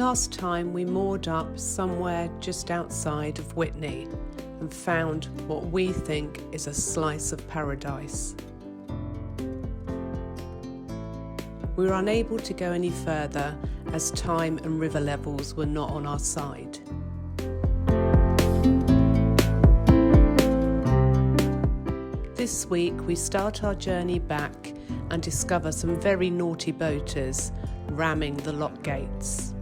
Last time we moored up somewhere just outside of Witney and found what we think is a slice of paradise. We were unable to go any further as time and river levels were not on our side. This week we start our journey back and discover some very naughty boaters ramming the lock gates.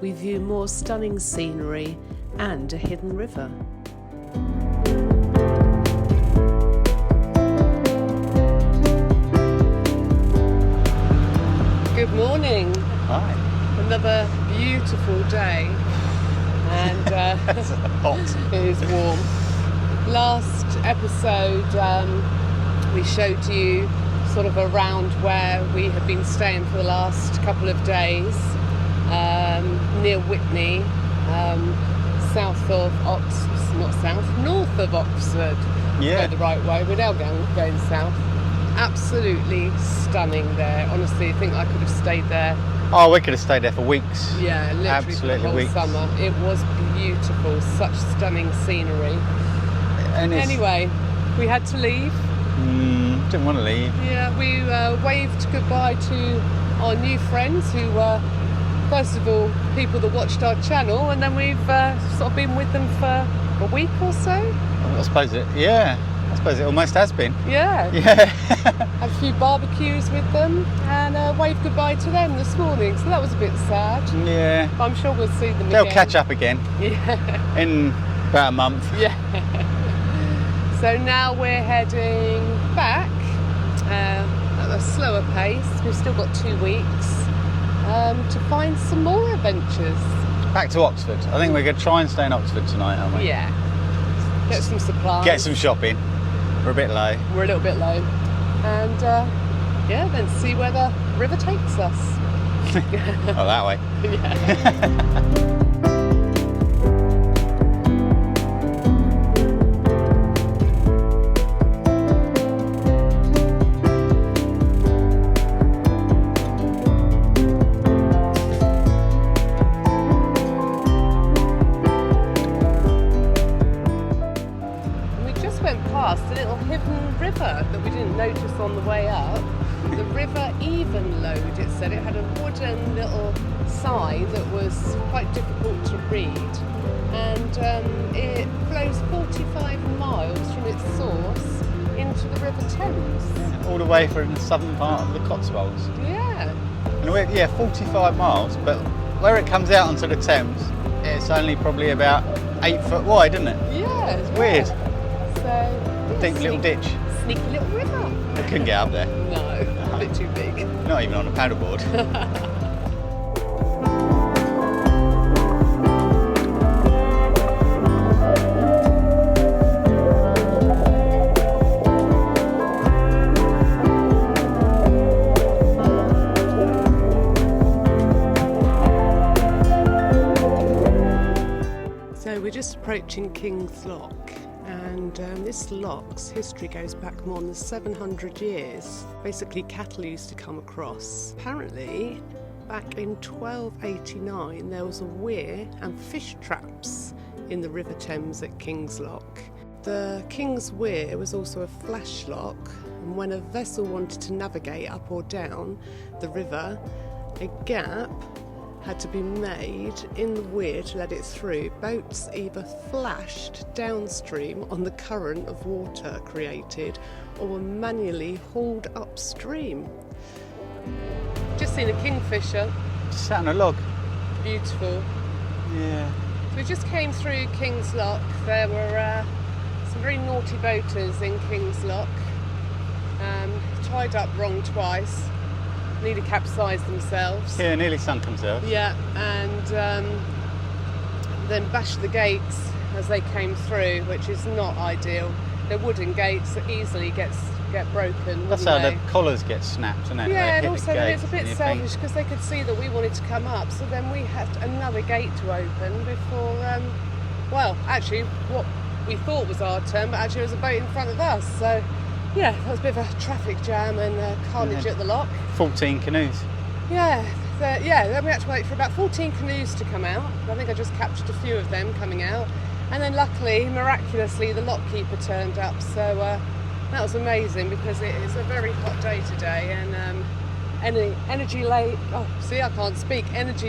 We view more stunning scenery and a hidden river. Good morning. Hi. Another beautiful day, and It's hot. it is warm. Last episode we showed you sort of around where we have been staying for the last couple of days, near Witney, south of north of Oxford. Yeah. Go the right way. We're now going south. Absolutely stunning there. Honestly, I think I could have stayed there. Oh, we could have stayed there for weeks. Yeah, literally Absolutely for the whole weeks. summer. It was beautiful, such stunning scenery. And Anyway, we had to leave. Didn't want to leave. Yeah, we waved goodbye to our new friends who were, first of all, people that watched our channel, and then we've sort of been with them for a week or so. I suppose it almost has been. Yeah. Yeah. Had a few barbecues with them and waved goodbye to them this morning, so that was a bit sad. Yeah. But I'm sure we'll see them They'll again. catch up again Yeah. in about a month. Yeah. So now we're heading back at a slower pace. We've still got 2 weeks to find some more adventures. Back to Oxford. I think we're going to try and stay in Oxford tonight, aren't we? Yeah. Get some supplies. Get some shopping. We're a bit low. We're a little bit low. And then see where the river takes us. Oh, that way. Yeah. A little hidden river that we didn't notice on the way up. The River Evenlode, it said. It had a wooden little sign that was quite difficult to read, and it flows 45 miles from its source into the River Thames. Yeah, all the way from the southern part of the Cotswolds. Yeah. And we're, 45 miles, but where it comes out onto the Thames, it's only probably about 8 foot wide, isn't it? Yeah, it's Weird. So, yeah, Deep little ditch. Sneaky little river. I couldn't get up there. No, a bit too big. Not even on a paddleboard. So we're just approaching King's Lock. And this lock's history goes back more than 700 years. Basically, cattle used to come across. Apparently, back in 1289, there was a weir and fish traps in the River Thames at King's Lock. The King's Weir was also a flash lock, and when a vessel wanted to navigate up or down the river, a gap had to be made in the weir to let it through. Boats either flashed downstream on the current of water created or were manually hauled upstream. Just seen a kingfisher. Just sat on a log. Beautiful. Yeah. So we just came through King's Lock. There were some very naughty boaters in King's Lock. Tied up wrong twice. Nearly capsized themselves. Yeah, nearly sunk themselves. Yeah, and then bashed the gates as they came through, which is not ideal. They're wooden gates that easily get broken. That's how the collars get snapped, isn't it? Yeah, They and hit also the it's a gates bit and you selfish think, because they could see that we wanted to come up, so then we had another gate to open before. Well, actually, what we thought was our turn, but actually there was a boat in front of us. So yeah, that was a bit of a traffic jam and carnage at the lock. 14 canoes. Yeah, then we had to wait for about 14 canoes to come out. I think I just captured a few of them coming out. And then luckily, miraculously, the lock keeper turned up. So that was amazing because it is a very hot day today and energy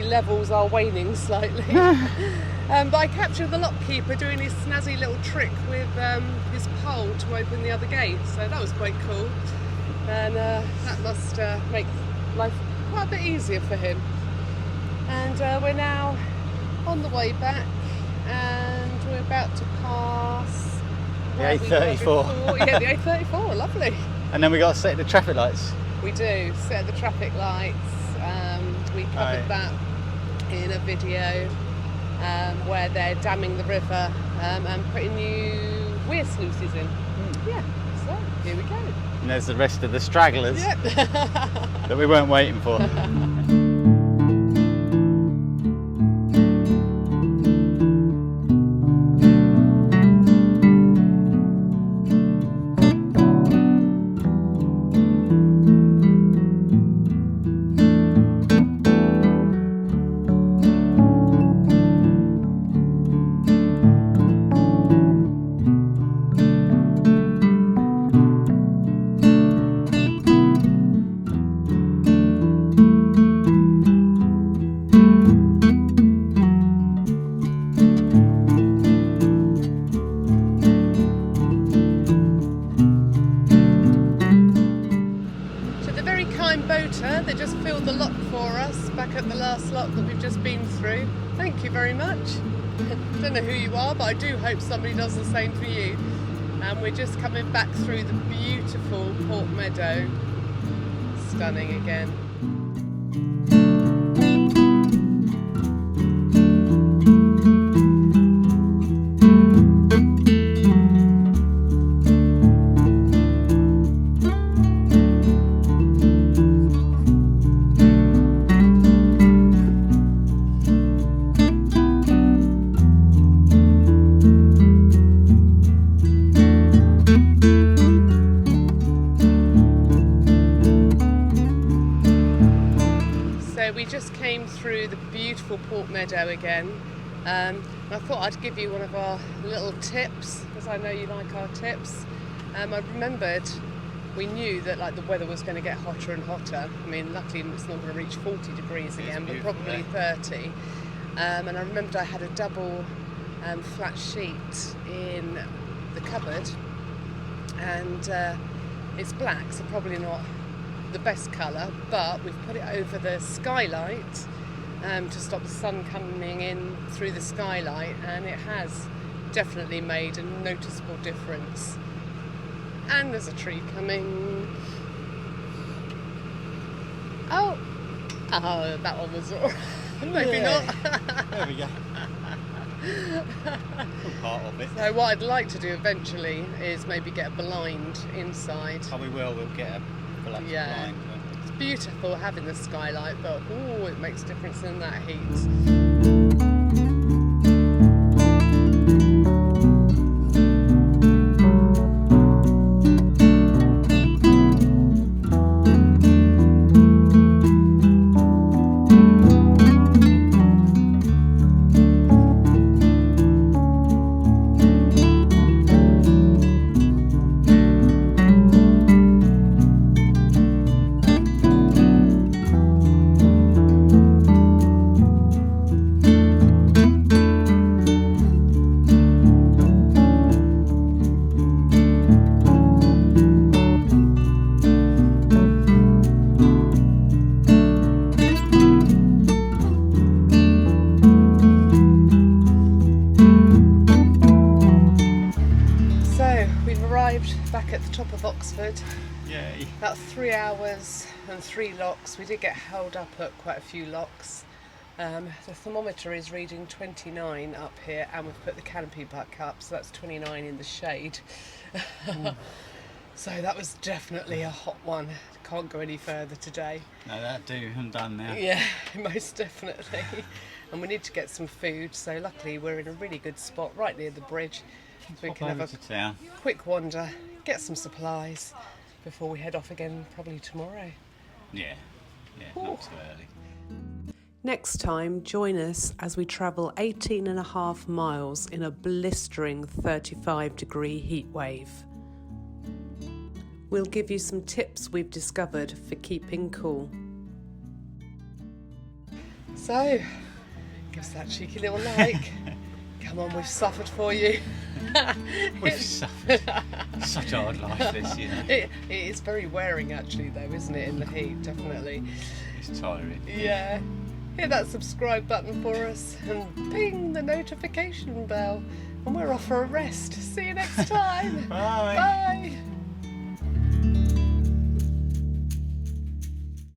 levels are waning slightly. But I captured the lock keeper doing his snazzy little trick with his pole to open the other gate. So that was quite cool. And that must make life quite a bit easier for him. And we're now on the way back and we're about to pass the A34. Yeah, the A34, lovely. And then we got to set the traffic lights. We do, set the traffic lights. We covered that in a video where they're damming the river and putting new weir sluices in. Yeah, so here we go. And there's the rest of the stragglers Yep. that we weren't waiting for. They just filled the lock for us back at the last lock that we've just been through. Thank you very much. Don't know who you are, but I do hope somebody does the same for you. And we're just coming back through the beautiful Port Meadow. Stunning again. We just came through the beautiful Port Meadow again. I thought I'd give you one of our little tips, because I know you like our tips. I remembered we knew that like the weather was going to get hotter and hotter. I mean, luckily it's not going to reach 40 degrees again, but probably 30. And I remembered I had a double flat sheet in the cupboard, and it's black, so probably not the best colour, but we've put it over the skylight to stop the sun coming in through the skylight, and it has definitely made a noticeable difference. And there's a tree coming. Oh, that one was all right. Maybe not. There we go. Part of it. So what I'd like to do eventually is maybe get a blind inside. Oh, we will. We'll get a blind. It's beautiful having the skylight, but it makes a difference in that heat. Back at the top of Oxford. Yay. About 3 hours and 3 locks. We did get held up at quite a few locks. The thermometer is reading 29 up here, and we've put the canopy back up, so that's 29 in the shade. So that was definitely a hot one. Can't go any further today. No, that do. I'm done now. Yeah, most definitely. And we need to get some food, so luckily we're in a really good spot right near the bridge. We Pop can have over a to town. quick wander, get some supplies before we head off again, probably tomorrow. Yeah, not too early. Next time, join us as we travel 18.5 miles in a blistering 35-degree heat wave. We'll give you some tips we've discovered for keeping cool. So, give us that cheeky little like. Come on, we've suffered for you. We've suffered such a hard life this, you know. It is very wearing actually though, isn't it, in the heat, definitely. It's tiring. Yeah. Hit that subscribe button for us and ping the notification bell. And we're off for a rest. See you next time. Bye. Bye.